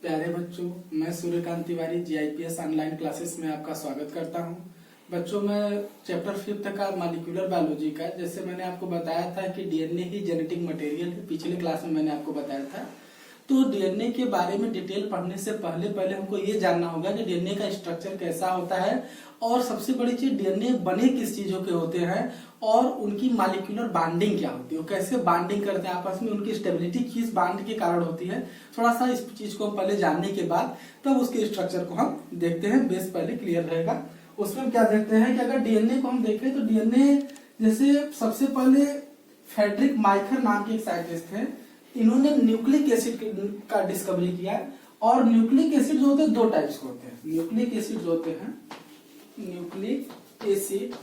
प्यारे बच्चों, मैं सूर्यकांत तिवारी जीआईपीएस ऑनलाइन क्लासेस में आपका स्वागत करता हूं। बच्चों, मैं चैप्टर 5 का मॉलिक्यूलर बायोलॉजी का, जैसे मैंने आपको बताया था कि डीएनए ही जेनेटिक मटेरियल है, पिछले क्लास में मैंने आपको बताया था। तो डीएनए के बारे में डिटेल पढ़ने से पहले हमको ये जानना होगा कि डीएनए का स्ट्रक्चर कैसा होता है, और सबसे बड़ी चीज डीएनए बने किस चीजों के होते हैं, और उनकी मॉलिक्यूलर बाइंडिंग क्या होती है, कैसे बाइंडिंग करते हैं आपस में, उनकी स्टेबिलिटी किस बाइंड के कारण होती है। थोड़ा सा इस चीज को पहले जानने के बाद तब उसके स्ट्रक्चर को हम देखते हैं, बेस पहले क्लियर रहेगा। उसमें क्या देखते हैं कि अगर डीएनए को हम देखें तो डीएनए जैसे सबसे पहले फ्रेडरिक माइकर नाम के एक साइंटिस्ट थे, इन्होंने न्यूक्लिक एसिड का डिस्कवरी किया। और न्यूक्लिक एसिड जो होते हैं दो टाइप्स के होते हैं। न्यूक्लिक एसिड जो होते हैं, न्यूक्लिक एसिड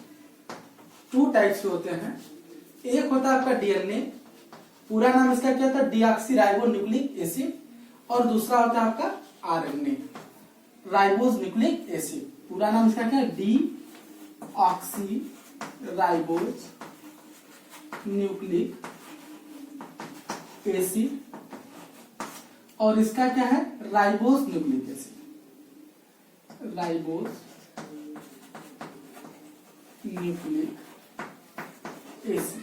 टू टाइप्स के होते हैं। एक होता है आपका डीएनए, पूरा नाम इसका क्या होता है, डीऑक्सीराइबोन्यूक्लिक एसिड, और दूसरा होता है आपका आरएनए, राइबोज न्यूक्लिक एसिड। पूरा नाम इसका क्या है, डीऑक्सीराइबोज न्यूक्लिक एसिड, और इसका क्या है, ribose nucleic acid, ribose nucleic acid.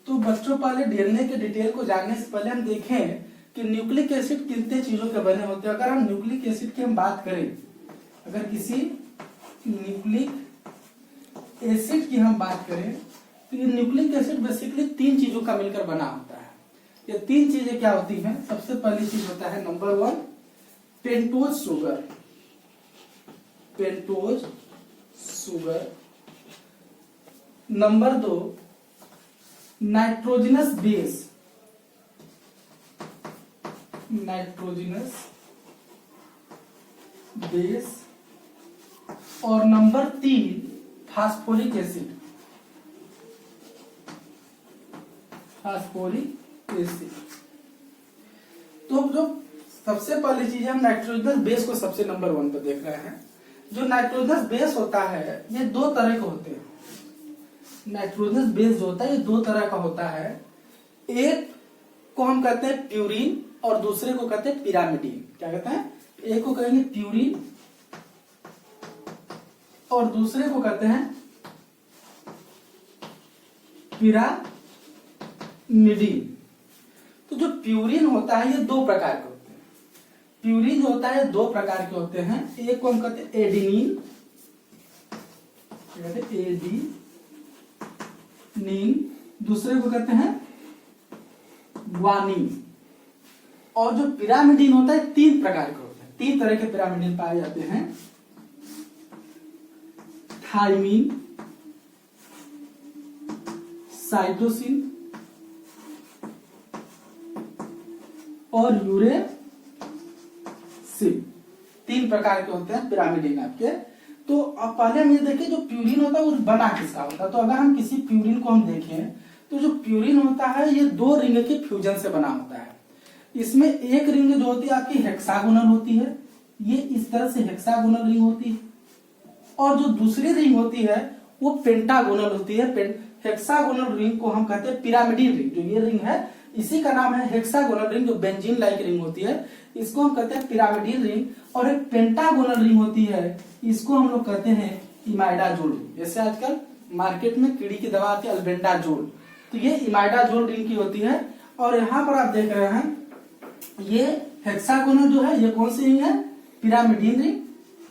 तो बच्चों, पहले डीएनए के डिटेल को जानने से पहले हम देखें कि न्यूक्लिक एसिड कितने चीजों के बने होते हैं। अगर हम न्यूक्लिक एसिड की हम बात करें, अगर किसी न्यूक्लिक एसिड की हम बात करें तो ये न्यूक्लिक एसिड बेसिकली तीन चीजों का मिलकर बना होता है। ये तीन चीजें क्या होती हैं, सबसे पहली चीज होता है number 1 pentose sugar, pentose sugar. Number 2 nitrogenous base, nitrogenous base. और number 3 phosphoric acid, phosphoric acid. तो जो सबसे पहली चीज हम नाइट्रोजनस बेस को सबसे नंबर 1 पर देख रहे हैं। जो नाइट्रोजनस बेस होता है ये दो तरह के होते हैं। नाइट्रोजनस बेस जो होता है ये दो तरह का होता है। एक को हम कहते हैं प्यूरिन और दूसरे को कहते हैं पिरामिडीन। क्या कहते हैं, एक को कहेंगे प्यूरिन और दूसरे को कहते हैं पिरामिडीन। तो जो प्यूरिन होता है ये दो प्रकार के होते हैं। प्यूरिन जो होता है दो प्रकार के होते हैं। एक को हम कहते हैं एडिनिन, एडिनिन, दूसरे को कहते हैं ग्वानिन। और जो पिरामिडीन होता है तीन प्रकार के होते हैं, तीन तरह के पिरामिडीन पाए जाते हैं। थाइमिन, साइटोसिन और यूरेसिल। तीन प्रकार के होते हैं पिरामिडीन आपके। तो अब पहले हम ये देखें जो प्यूरिन होता है वो बना किसका होता है। तो अगर हम किसी प्यूरिन को हम देखें तो जो प्यूरिन होता है ये दो रिंग के फ्यूजन से बना होता है। इसमें एक रिंग जो होती है आपकी हेक्सागोनल होती है, ये इस तरह से हेक्सागोनल रिंग होती है, और जो दूसरी रिंग होती है वो पेंटागोनल होती है। हेक्सागोनल रिंग को हम कहते हैं पिरामिडीन रिंग। जो ये रिंग है इसी का नाम है हेक्सागोनल रिंग, जो बेंजीन लाइक रिंग होती है, इसको हम कहते हैं पिरामिडीन रिंग। और एक पेंटागोनल रिंग होती है, इसको हम लोग कहते हैं इमाइडाजोल रिंग। जैसे आजकल मार्केट में कीड़ी की दवा आती है अल्बेंडाजोल, तो ये इमाइडाजोल रिंग की होती है। और यहाँ पर आप देख रहे हैं ये हेक्सागोनल जो है ये कौन सी रिंग है, पिरामिडीन रिंग,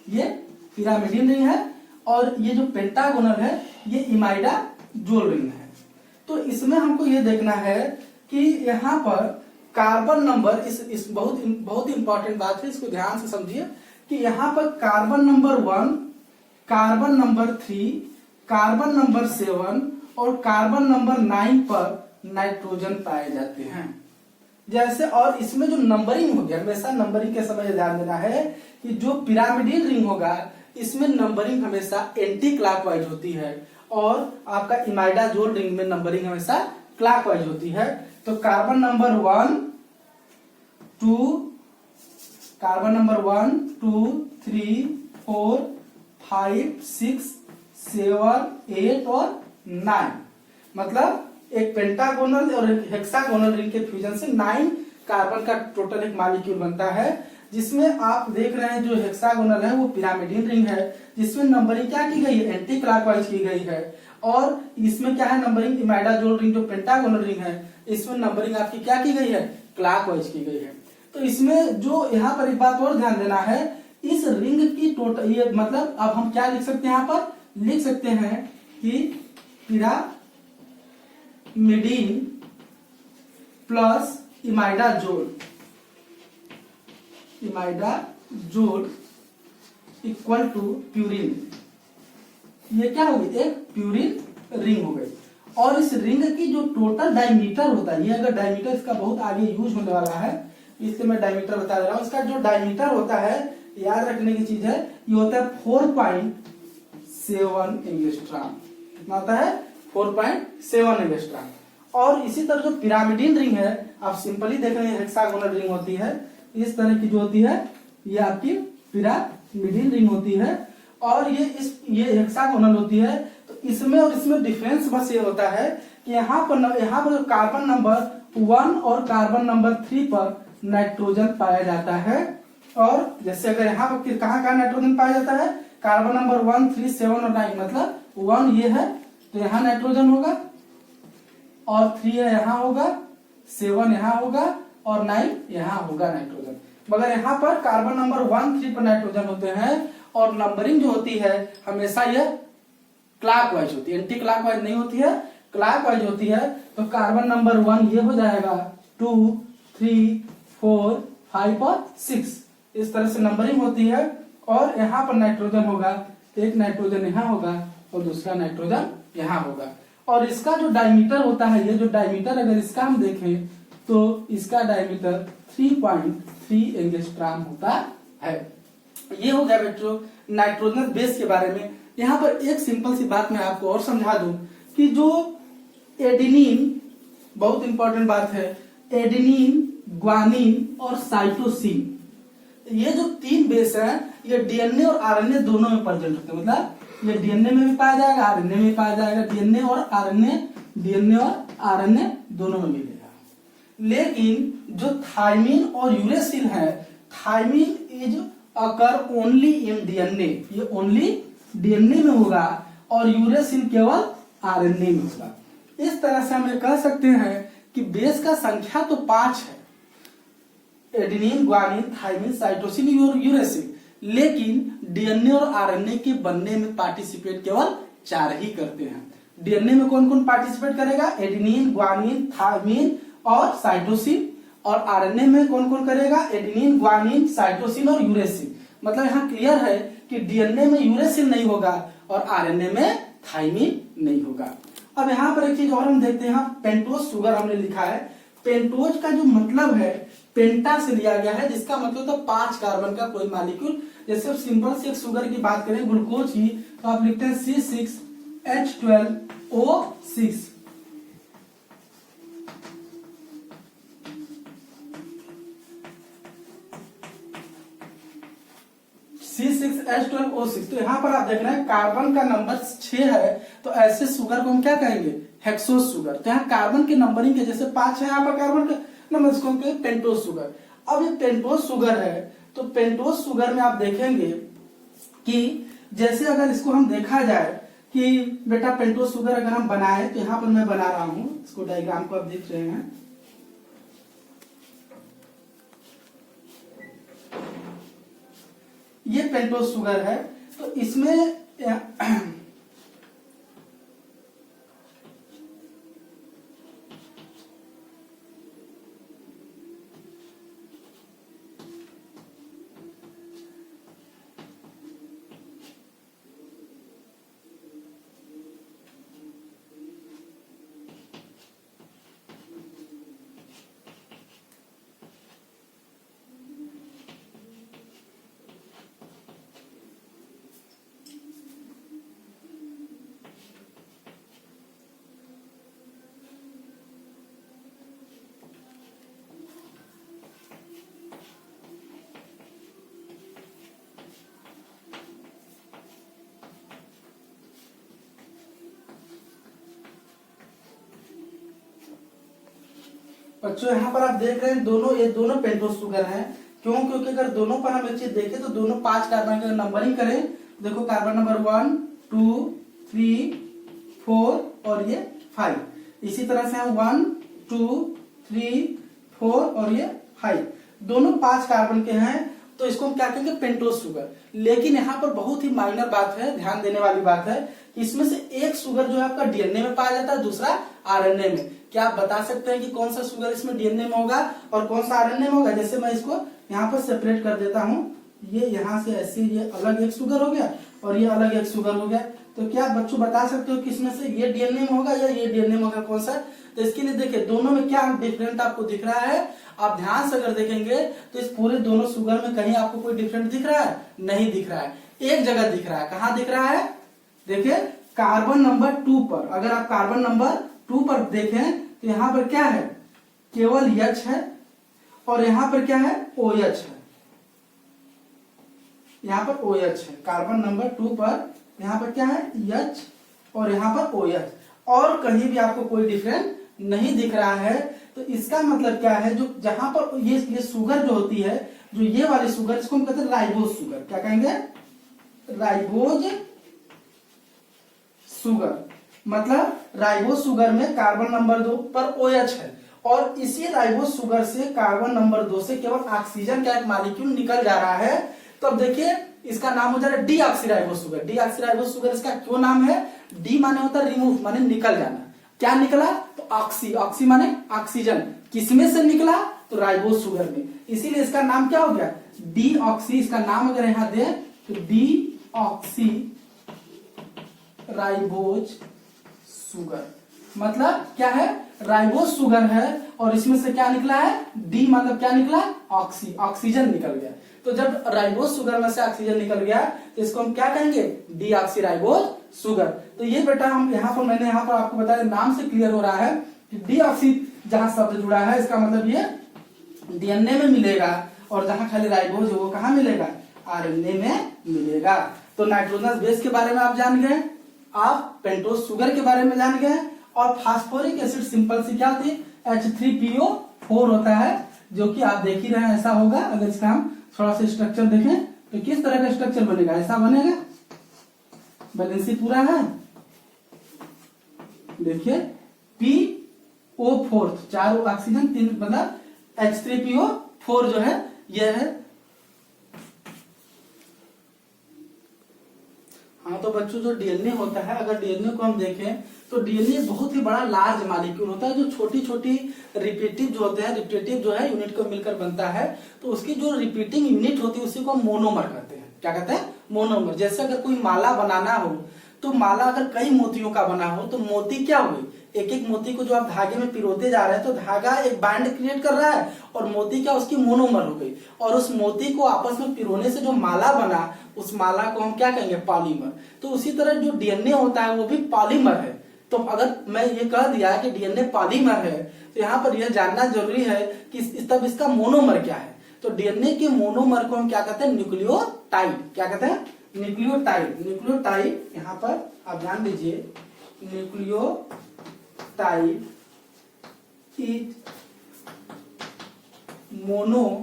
ये पिरामिडीन रिंग है। और ये जो पेंटागोनल है ये इमाइडाजोल रिंग है। तो इसमें हमको ये देखना है कि यहाँ पर कार्बन नंबर, इस बहुत इंपॉर्टेंट बात है, इसको ध्यान से समझिए कि यहाँ पर carbon number 1, carbon number 3, carbon number 7 और कार्बन नंबर 9 पर नाइट्रोजन पाए जाते हैं। जैसे, और इसमें जो नंबरिंग होगी, हमेशा नंबरिंग के समय ध्यान देना है कि जो पिरामिडीन रिंग होगा इसमें नंबरिंग हमेशा एंटी क्लॉकवाइज होती है, और आपका इमाइडाजोल रिंग में नंबरिंग हमेशा क्लॉकवाइज होती है। तो कार्बन नंबर 1, 2, कार्बन नंबर 1, 2, 3, 4, 5, 6, 7, 8 और 9, मतलब एक पेंटागोनल और एक हेक्सागोनल रिंग के फ्यूजन से 9 कार्बन का टोटल एक मॉलिक्यूल बनता है, जिसमें आप देख रहे हैं जो हेक्सागोनल है वो पिरामिडीन रिंग है, जिसमें नंबरिंग क्या की गई है, एंटी क्लॉकवाइज की गई है। और इसमें क्या है नंबरिंग, इमाइडाजोल रिंग जो पेंटागोनल रिंग है इसमें नंबरिंग आपकी क्या की गई है, क्लॉकवाइज की गई है। तो इसमें जो यहाँ पर एक बात और ध्यान देना है, इस रिंग की टोटल ये मतलब अब हम क्या लिख सकते हैं, यहाँ पर लिख सकते हैं कि pyrimidine plus imidazole equal to purine. ये क्या हो गई, एक प्यूरिन रिंग हो गई। और इस रिंग की जो टोटल डायमीटर होता है, ये अगर डायमीटर इसका बहुत आगे यूज होने वाला है इसलिए मैं डायमीटर बता दे रहा हूं। इसका जो डायमीटर होता है, याद रखने की चीज है, ये होता है 4.7 एंगस्ट्रॉम। कितना होता है, 4.7 एंगस्ट्रॉम। और इसी तरह जो पिरामिडीन रिंग है, आप सिंपली देख रहे हैं हेक्सागोनल रिंग होती है, इस तरह की जो होती है ये आपकी पिरामिडीन रिंग होती है। और ये हेक्सागोनल होती है। तो इसमें और इसमें डिफरेंस बस ये होता है कि यहाँ पर जो कार्बन नंबर 1 और कार्बन नंबर 3 पर नाइट्रोजन पाया जाता है। और जैसे अगर यहाँ पर कहाँ नाइट्रोजन पाया जाता है, कार्बन नंबर 1, 3, 7 और 9, मतलब 1 ये है तो यहाँ नाइट्रोजन होगा, और 3 यहाँ होगा, 7 यहाँ होगा, और 9 यहाँ होगा नाइट्रोजन। मगर यहाँ पर कार्बन नंबर 1, 3 पर नाइट्रोजन होते हैं, और नंबरिंग जो होती है हमेशा यह क्लॉकवाइज होती है, एंटी क्लॉकवाइज नहीं होती है, क्लॉकवाइज होती है। तो कार्बन नंबर 1 ये हो जाएगा, 2, 3, 4, 5 और 6, इस तरह से नंबरिंग होती है। और यहाँ पर नाइट्रोजन होगा, एक नाइट्रोजन यहाँ होगा और दूसरा नाइट्रोजन यहाँ होगा। और इसका जो डायमीटर होता है, ये जो डायमीटर अगर इसका हम देखें तो इसका डायमीटर 3.3 एंगस्ट्रॉम होता है। ये हो गया बच्चों नाइट्रोजन बेस के बारे में। यहाँ पर एक सिंपल सी बात मैं आपको और समझा दूं कि जो एडेनिन, बहुत इंपॉर्टेंट बात है, एडेनिन, ग्वानिन और साइटोसिन, ये जो 3 बेस हैं ये डीएनए और आरएनए दोनों में प्रेजेंट होते हैं। मतलब ये डीएनए में भी पाया जाएगा, आरएनए में भी पाया जाएगा, डीएनए और आरएनए दोनों में मिलेगा। लेकिन जो थायमिन और यूरेसिल है, thiamine is occur only in DNA, ये ओनली डीएनए में होगा, और यूरेसिल केवल आरएनए में होगा। इस तरह से हम ये कह सकते हैं कि बेस का संख्या तो 5 है, एडेनिन, ग्वानिन, थायमिन, साइटोसिन और यूरेसिल, लेकिन डीएनए और आरएनए के बनने में पार्टिसिपेट केवल 4 ही करते हैं। डीएनए में कौन कौन पार्टिसिपेट करेगा, एडेनिन, ग्वानिन, थायमिन और साइटोसिन। और आरएनए में कौन कौन करेगा, एडेनिन, ग्वानिन, साइटोसिन और यूरेसिल। मतलब यहाँ क्लियर है कि डीएनए में यूरेसिल नहीं होगा और आरएनए में थायमिन नहीं होगा। अब यहाँ पर एक चीज और हम देखते हैं, यहाँ पेंटोज शुगर हमने लिखा है। पेंटोज का जो मतलब है पेंटा से लिया गया है, जिसका मतलब तो 5 कार्बन का कोई मॉलिक्यूल। जैसे सिंपल से एक शुगर की बात करें, ग्लूकोज की, तो आप लिखते हैं C6H12O6। C6H12O6। तो यहाँ पर आप देख रहे हैं कार्बन का नंबर 6 है, तो ऐसे शुगर को हम क्या कहेंगे, हेक्सोज शुगर। तो यहाँ कार्बन के नंबरिंग के जैसे 5 है, यहाँ पर कार्बन का नंबर, इसको हम कहेंगे पेंटोज शुगर। अब ये पेंटोज शुगर है, तो पेंटोज शुगर में आप देखेंगे कि जैसे अगर इसको हम देखा जाए कि बेटा पेंटोज शुगर अगर हम बनाए, तो यहाँ पर मैं बना रहा हूं, इसको डायग्राम को आप देख रहे हैं। ये पेंटोज शुगर है, तो इसमें बच्चों यहाँ पर आप देख रहे हैं दोनों, ये दोनों पेंटोस शुगर हैं। क्यों? क्योंकि अगर दोनों पर हम एक चीज देखें तो दोनों 5 कार्बन का नंबरिंग करें, देखो कार्बन नंबर 1 2 3 4 और ये 5। इसी तरह से हम 1 2 3 4 और ये 5, दोनों 5 कार्बन के हैं, तो इसको हम क्या कहेंगे? Pentose sugar. लेकिन यहाँ पर बहुत ही माइनर बात है, ध्यान देने वाली बात है, इसमें से एक शुगर जो है आपका डीएनए में पाया जाता है, दूसरा आरएनए में। क्या आप बता सकते हैं कि कौन सा शुगर इसमें डीएनए में होगा और कौन सा आरएनए में होगा? जैसे मैं इसको यहाँ पर सेपरेट कर देता हूँ, ये यहाँ से ऐसे ये अलग एक शुगर हो गया और ये अलग एक शुगर हो गया। तो क्या बच्चों बता सकते हो किसमें से ये डीएनए में होगा या ये डीएनए में होगा, कौन सा? तो इसके लिए देखिए दोनों में क्या डिफरेंट आपको दिख रहा है। आप ध्यान से अगर देखेंगे तो इस पूरे दोनों शुगर में कहीं आपको कोई डिफरेंट दिख रहा है? नहीं दिख रहा है। एक जगह दिख रहा है। कहाँ दिख रहा है? देखिए कार्बन नंबर 2 पर। अगर आप कार्बन नंबर 2 पर देखें तो यहाँ पर क्या है? केवल H है और यहाँ पर क्या है? OH है। यहाँ पर OH है कार्बन नंबर 2 पर। यहाँ पर क्या है? H और यहाँ पर OH, और कहीं भी आपको कोई डिफरेंस नहीं दिख रहा है। तो इसका मतलब क्या है? जो जहां पर ये शुगर जो होती है, जो ये वाली शुगर, इसको हम कहते हैं राइबोज शुगर। क्या कहेंगे? Ribose sugar. मतलब राइबोज शुगर में कार्बन नंबर 2 पर OH है और इसी राइबोज शुगर से कार्बन नंबर 2 से केवल ऑक्सीजन का एक मॉलिक्यूल निकल जा रहा है। तो अब देखिए इसका नाम हो जा रहा है डीऑक्सीराइबोज शुगर। डीऑक्सीराइबोज शुगर इसका क्यों नाम है? डी माने होता है रिमूव, माने निकल जाना। क्या निकला? तो ऑक्सी, ऑक्सी माने ऑक्सीजन। किसमें से निकला? तो राइबोज शुगर में। इसीलिए इसका नाम क्या हो गया? डीऑक्सी। इसका नाम अगर यहां दे तो डीऑक्सी राइबोज शुगर। मतलब क्या है? राइबोज शुगर है और इसमें से क्या निकला है? डी मतलब क्या निकला? ऑक्सी, ऑक्सीजन निकल गया। तो जब राइबोज शुगर में से ऑक्सीजन निकल गया तो इसको हम क्या कहेंगे? Deoxyribose sugar. तो ये बेटा हम यहाँ पर, मैंने यहाँ पर आपको बताया, नाम से क्लियर हो रहा है कि डीऑक्सी जहां शब्द जुड़ा है इसका मतलब ये डीएनए में मिलेगा और जहां खाली राइबोज वो कहाँ मिलेगा? आरएनए में मिलेगा। तो नाइट्रोजनस बेस के बारे में आप जान गए, आप पेंटोस शुगर के बारे में जान गए, और फास्फोरिक एसिड सिंपल सी क्या होती है? H3PO4 होता है, जो कि आप देख ही रहे हैं ऐसा होगा। अगर इसका हम थोड़ा सा स्ट्रक्चर देखें तो किस तरह का स्ट्रक्चर बनेगा? ऐसा बनेगा। बैलेंसी पूरा है। देखिए PO4, 4 ऑक्सीजन 3, मतलब H3PO4 जो है यह है। हाँ तो बच्चों जो डीएनए होता है, अगर डीएनए को हम देखें तो डीएनए बहुत ही बड़ा लार्ज मॉलिक्यूल होता है, जो छोटी छोटी रिपीटिव जो होते हैं, रिपीटिव जो है यूनिट को मिलकर बनता है। तो उसकी जो रिपीटिंग यूनिट होती है उसी को मोनोमर कहते हैं। क्या कहते हैं? मोनोमर। जैसे अगर कोई माला बनाना हो तो माला अगर कई मोतियों का बना हो तो मोती क्या हुई? एक एक मोती को जो आप धागे में पिरोते जा रहे हैं तो धागा एक बाइंड क्रिएट कर रहा है और मोती क्या? उसकी मोनोमर हो गई। और उस मोती को आपस में पिरोने से जो माला बना, उस माला को हम क्या कहेंगे? पॉलीमर। तो उसी तरह जो डीएनए होता है वो भी पॉलीमर है। तो अगर मैं ये कह दिया कि डीएनए पॉलीमर है तो यहाँ पर यह जानना जरूरी है कि तब इसका मोनोमर क्या है। तो डीएनए के मोनोमर को हम क्या कहते हैं? न्यूक्लियोटाइड। क्या कहते हैं? न्यूक्लियोटाइड। न्यूक्लियोटाइड यहाँ पर आप ध्यान दीजिए, न्यूक्लियोटाइड इज मोनोमरा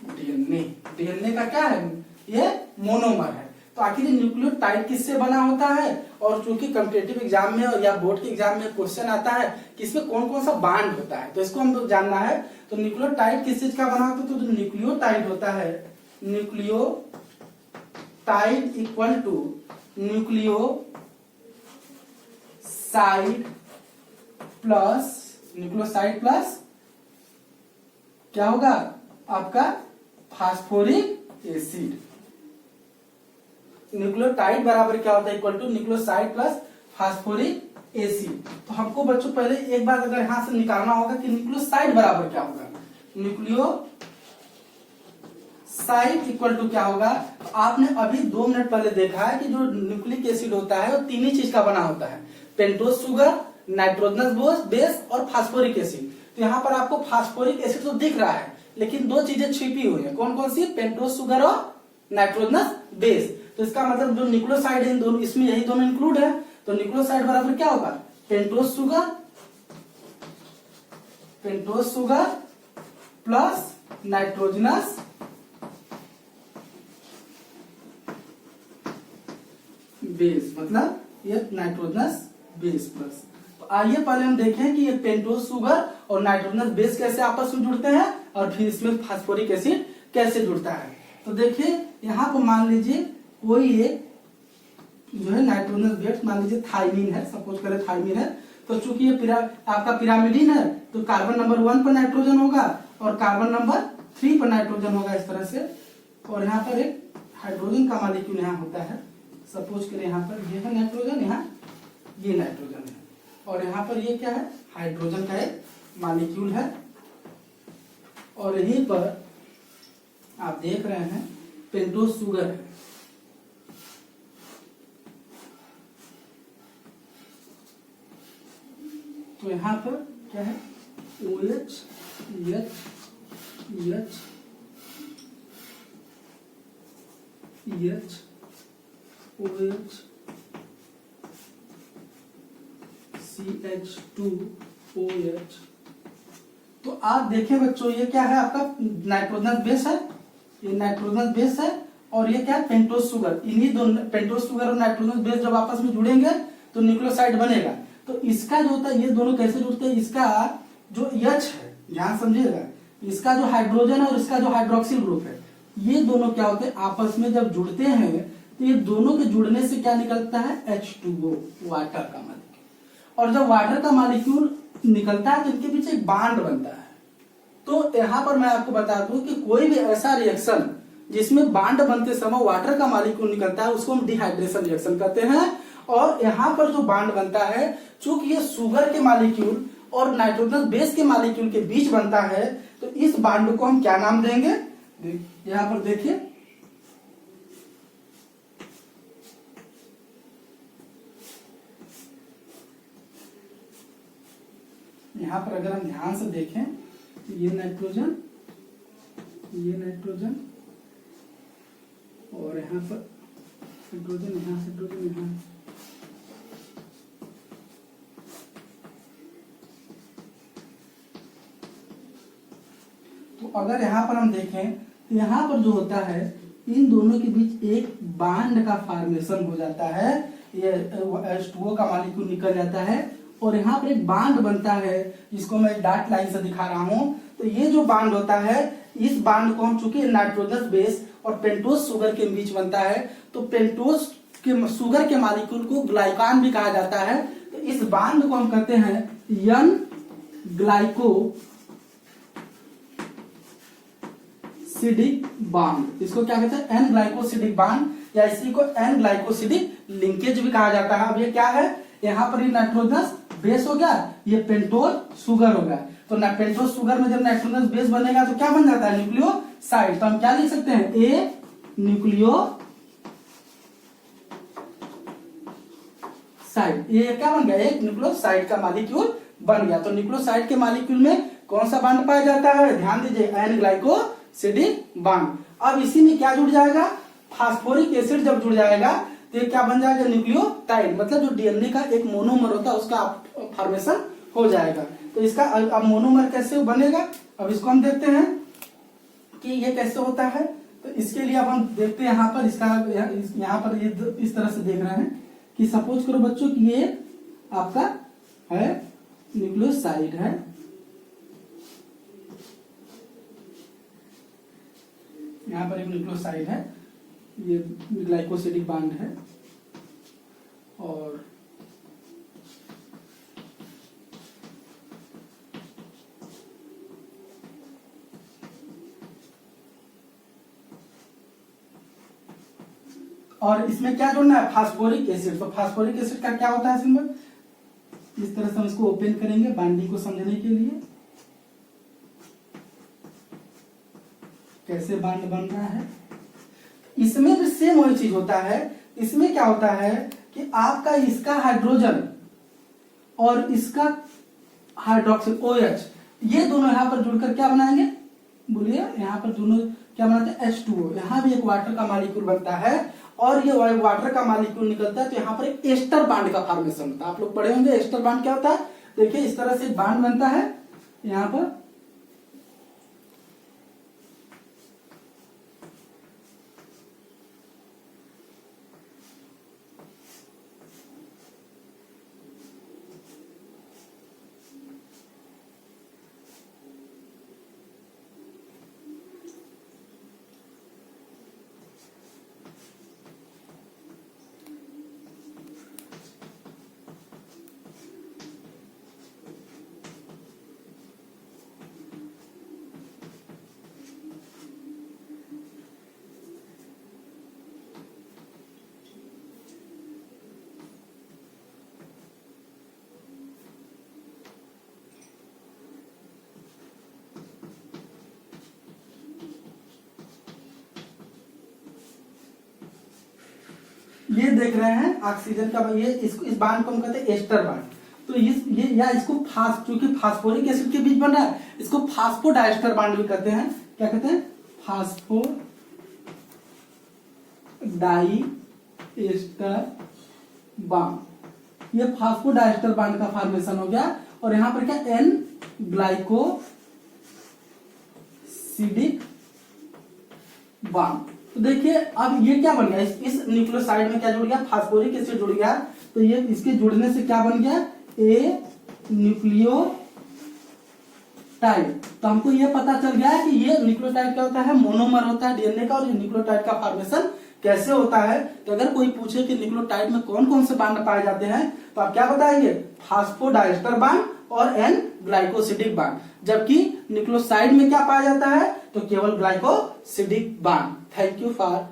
डीएनए। डीएनए का क्या है? ये मोनोमर है। तो आखिर न्यूक्लियोटाइड किससे बना होता है? और चूंकि कॉम्पिटिटिव एग्जाम में या बोर्ड के एग्जाम में क्वेश्चन आता है कि इसमें कौन कौन सा बांड होता है, तो इसको हम जानना है। तो न्यूक्लियोटाइड किस चीज का बना होता है? तो जो न्यूक्लियोटाइड होता है, nucleotide equal to nucleoside plus क्या होगा? आपका फास्फोरिक एसिड। न्यूक्लियोटाइड बराबर क्या होता है? Equal to nucleoside plus phosphoric acid. तो हमको बच्चों पहले एक बार अगर यहां से निकालना होगा कि न्यूक्लियोसाइड बराबर क्या होगा। न्यूक्लियोसाइड इक्वल टू क्या होगा? आपने अभी 2 मिनट पहले देखा है कि जो न्यूक्लिक एसिड होता है वो 3 ही चीज का बना होता है, पेंटोस शुगर, नाइट्रोजनस बेस और फास्फोरिक एसिड। तो यहाँ पर आपको फास्फोरिक एसिड तो दिख रहा है, लेकिन 2 चीजें छिपी हुई है। कौन कौन सी? पेंटोस शुगर और नाइट्रोजनस बेस। तो इसका मतलब जो न्यूक्लियोसाइड है, इन दोनों, इसमें यही दोनों इंक्लूड है। तो न्यूक्लियोसाइड बराबर क्या होगा? Pentose sugar plus nitrogenous base, मतलब ये नाइट्रोजनस बेस प्लस। तो आइए पहले हम देखें कि ये पेंटोस शुगर और नाइट्रोजनस बेस कैसे आपस में जुड़ते हैं और फिर इसमें फास्फोरिक एसिड कैसे जुड़ता है। तो देखिए यहाँ पर मान लीजिए कोई एक जो है नाइट्रोजनस बेस, मान लीजिए थाइमिन है, सपोज करें थाइमिन है। तो चूंकि ये आपका पिरामिडिन है तो कार्बन नंबर 1 पर नाइट्रोजन होगा और कार्बन नंबर 3 पर नाइट्रोजन होगा इस तरह से। और यहाँ पर एक हाइड्रोजन का मॉलिक्यूल यहाँ होता है, सपोज करें यहाँ पर ये है नाइट्रोजन, यहाँ ये नाइट्रोजन है और यहाँ पर ये क्या है, हाइड्रोजन का एक मॉलिक्यूल है। और यहीं पर आप देख रहे हैं पेंटोस शुगर है। तो यहाँ पर क्या है, OH H H H OH CH2OH। तो आप देखें बच्चों ये क्या है, आपका नाइट्रोजनस बेस है, ये नाइट्रोजनस बेस है और ये क्या है, पेंटोस शुगर। इन्हीं दोनों पेंटोस शुगर और नाइट्रोजनस बेस जब आपस में जुड़ेंगे तो न्यूक्लियोसाइड बनेगा। तो इसका जो होता है, ये दोनों कैसे जुड़ते हैं, इसका जो H है, ध्यान समझिएगा, इसका जो हाइड्रोजन है और इसका जो हाइड्रोक्सिल ग्रुप है, ये दोनों क्या होते हैं, आपस में जब जुड़ते हैं तो ये दोनों के जुड़ने से क्या निकलता है, H2O, वाटर का मॉलिक्यूल। और जब वाटर का मॉलिक्यूल निकलता है तो इनके बीच एक बांड बनता है। तो यहाँ पर मैं आपको बता दूं कि कोई भी ऐसा रिएक्शन जिसमें बांड बनते समय वाटर का मॉलिक्यूल निकलता है उसको हम डिहाइड्रेशन रिएक्शन कहते हैं। और यहाँ पर जो बांड बनता है, चूंकि ये शुगर के मॉलिक्यूल और नाइट्रोजनस बेस के मॉलिक्यूल के बीच बनता है, तो इस बांड को हम क्या नाम देंगे, यहाँ पर देखिए यहाँ पर अगर हम ध्यान से देखें तो ये नाइट्रोजन और यहाँ पर हाइड्रोजन, यहाँ हाइड्रोजन, यहाँ तो अगर यहाँ पर हम देखें तो यहाँ पर जो होता है इन दोनों के बीच एक बांड का फॉर्मेशन हो जाता है, ये H2O का मॉलिक्यूल निकल जाता है और यहाँ पर एक बांड बनता है जिसको मैं डॉट लाइन से दिखा रहा हूँ। तो ये जो बांड होता है, इस बांड को हम चूंकि नाइट्रोजनस बेस और पेंटोस शुगर के बीच बनता है, तो पेंटोस के शुगर के मॉलिक्यूल को ग्लाइकान भी कहा जाता है। तो इस बांड को हम कहते हैं एन ग्लाइकोसिडिक बांड। इसको क्या कहते हैं, एन ग्लाइकोसिडिक बांड, या इसी को एन ग्लाइकोसिडिक लिंकेज भी कहा जाता है। अब ये क्या है, यहाँ पर ये नाइट्रोजनस बेस हो गया, ये पेंटोस शुगर हो गया। तो पेंटोस शुगर में जब नाइट्रोजनस बेस बनेगा तो क्या बन जाता है, न्यूक्लियोसाइड। तो हम क्या लिख सकते हैं, ए न्यूक्लियोसाइड। ये क्या बन गया, एक न्यूक्लियोसाइड का मॉलिक्यूल बन गया। तो न्यूक्लियोसाइड के मॉलिक्यूल में कौन सा बांड पाया जाता है, ध्यान दीजिए, एन ग्लाइकोसिडिक बांड। अब इसी में क्या जुड़ जाएगा, फास्फोरिक एसिड जब जुड़ जाएगा तो ये क्या बन जाएगा, न्यूक्लियोटाइड, मतलब जो डीएनए का एक मोनोमर होता है उसका फॉर्मेशन हो जाएगा। तो इसका अब मोनोमर कैसे बनेगा, अब इसको हम देखते हैं कि ये कैसे होता है। तो इसके लिए अब हम देखते हैं यहाँ पर इसका, यहाँ पर ये इस तरह से देख रहे हैं कि सपोज करो बच्चों कि ये आपका है न्यूक्लियोसाइड है, यहाँ पर एक न्यूक्लियोसाइड है, ये ग्लाइकोसिडिक बांड है और इसमें क्या जोड़ना है, फास्फोरिक एसिड। तो फास्फोरिक एसिड का क्या होता है सिंबल, इस तरह से हम इसको ओपन करेंगे बाइंडिंग को समझने के लिए, कैसे बांड बन रहा है। इसमें भी सेम वही चीज होता है। इसमें क्या होता है कि आपका इसका हाइड्रोजन और इसका हाइड्रोक्सिल OH, ये दोनों यहां पर जुड़कर क्या बनाएंगे, बोलिए यहाँ पर दोनों क्या बनाते हैं H2O, यहाँ भी एक वाटर का मॉलिक्यूल बनता है और ये वाटर का मॉलिक्यूल निकलता है तो यहाँ पर एक एस्टर बांड का फॉर्मेशन होता है। आप लोग पढ़े होंगे एस्टर बांड क्या होता है। देखिए इस तरह से बांड बनता है यहाँ पर, ये देख रहे हैं ऑक्सीजन का, ये इस बांड को हम कहते हैं एस्टर बांड। तो ये या इसको चूंकि फास्फोरिक एसिड के बीच बन रहा है इसको फास्फोडाइस्टर बांड भी कहते हैं। क्या कहते हैं, फास्फोडाइस्टर बांड। ये फास्फोडाइस्टर बांड का फॉर्मेशन हो गया और यहाँ पर क्या एन ग्लाइकोसिडिक बांड। तो देखिए अब ये क्या बन गया, इस न्यूक्लियोसाइड में क्या जुड़ गया, फास्फोरिक एसिड जुड़ गया। तो ये इसके जुड़ने से क्या बन गया, ए न्यूक्लियोटाइड। तो हमको ये पता चल गया है कि ये न्यूक्लियोटाइड क्या होता है, मोनोमर होता है डीएनए का। और ये न्यूक्लियोटाइड का फॉर्मेशन कैसे होता है, तो अगर कोई पूछे कि न्यूक्लियोटाइड में कौन कौन से बांड पाए जाते हैं तो आप क्या बताएंगे, फास्फोडाइस्टर बांड और एन ग्लाइकोसिडिक बांड। जबकि न्यूक्लियोसाइड में क्या पाया जाता है, तो केवल glycosidic bond. Thank you for